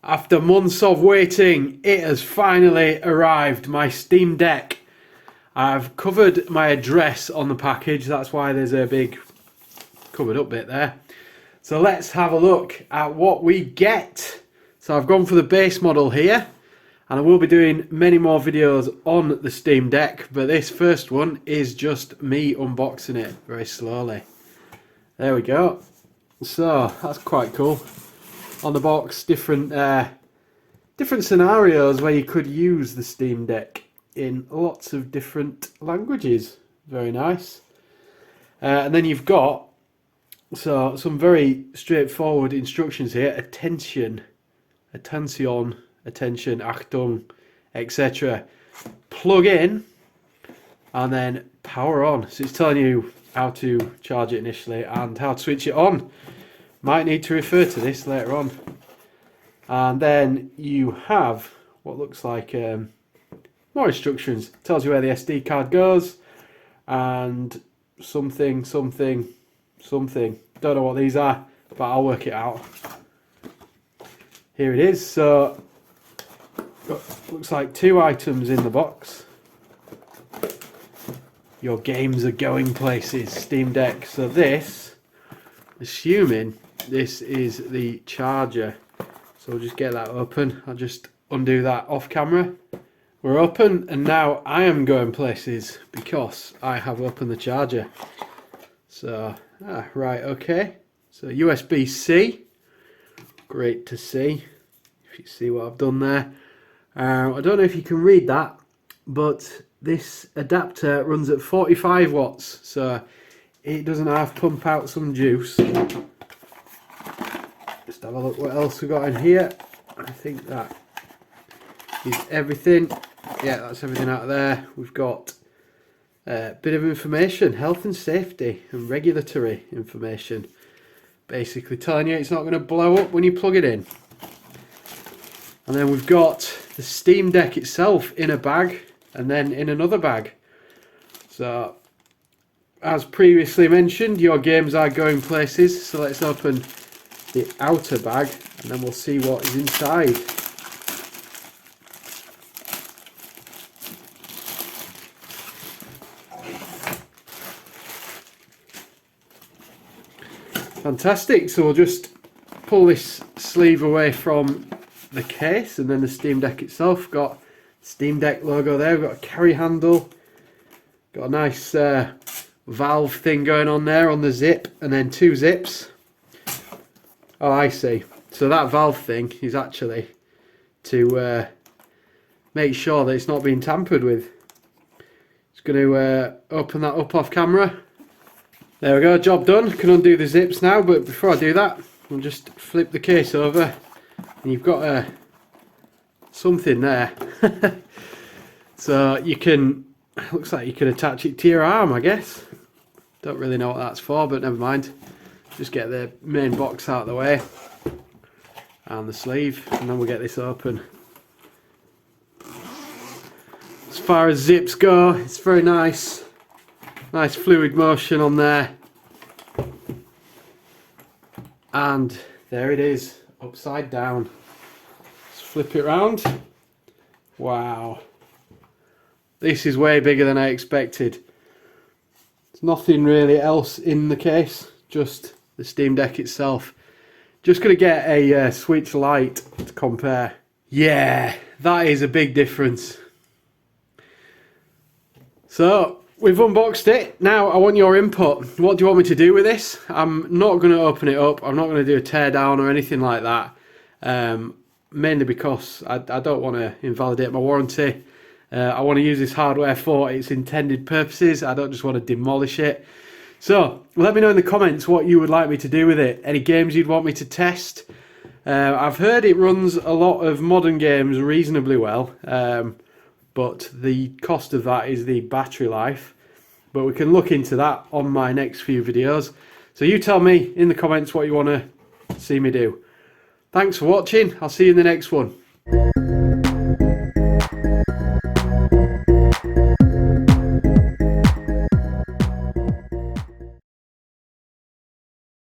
After months of waiting, it has finally arrived, my Steam Deck. I've covered my address on the package, that's why there's a big covered up bit there. So let's have a look at what we get. So I've gone for the base model here, and I will be doing many more videos on the Steam Deck, but this first one is just me unboxing it very slowly. There we go. So that's quite cool. On the box, different scenarios where you could use the Steam Deck in lots of different languages. Very nice. And then you've got some very straightforward instructions here. Attention, Achtung, etc. Plug in and then power on. So it's telling you how to charge it initially and how to switch it on. Might need to refer to this later on. And then you have what looks like more instructions. Tells you where the SD card goes and something. Don't know what these are, but I'll work it out. Here it is. So looks like 2 items in the box. Your games are going places, Steam Deck. So this, assuming this is the charger. So we'll just get that open. I'll just undo that off camera. We're open, and now I am going places because I have opened the charger. So, right, okay. So USB-C. Great to see. If you see what I've done there. I don't know if you can read that, but this adapter runs at 45 watts. So it doesn't have to pump out some juice. Just have a look what else we got in here. I think that is everything. Yeah, that's everything out of there. We've got a bit of information, health and safety and regulatory information. Basically telling you it's not going to blow up when you plug it in. And then we've got the Steam Deck itself in a bag and then in another bag. So, as previously mentioned, your games are going places. So let's open the outer bag and then we'll see what is inside. Fantastic. So we'll just pull this sleeve away from the case, and then the Steam Deck itself. Got Steam Deck logo there. We've got a carry handle. Got a nice valve thing going on there on the zip, and then 2 zips. Oh, I see. So that valve thing is actually to make sure that it's not being tampered with. Just going to open that up off camera. There we go, job done. Can undo the zips now, but before I do that, I'll just flip the case over, and you've got something there. So you can, looks like you can attach it to your arm, I guess. Don't really know what that's for, but never mind. Just get the main box out of the way and the sleeve, and then we'll get this open. As far as zips go, it's very nice. Nice fluid motion on there. And there it is, upside down. Let's flip it around. Wow. This is way bigger than I expected. There's nothing really else in the case, just the Steam Deck itself. Just going to get a Switch Lite to compare. Yeah, that is a big difference. So, we've unboxed it. Now I want your input. What do you want me to do with this? I'm not going to open it up. I'm not going to do a tear down or anything like that. Mainly because I don't want to invalidate my warranty. I want to use this hardware for its intended purposes. I don't just want to demolish it. So let me know in the comments what you would like me to do with it. Any games you'd want me to test. I've heard it runs a lot of modern games reasonably well. But the cost of that is the battery life. But we can look into that on my next few videos. So you tell me in the comments what you want to see me do. Thanks for watching. I'll see you in the next one.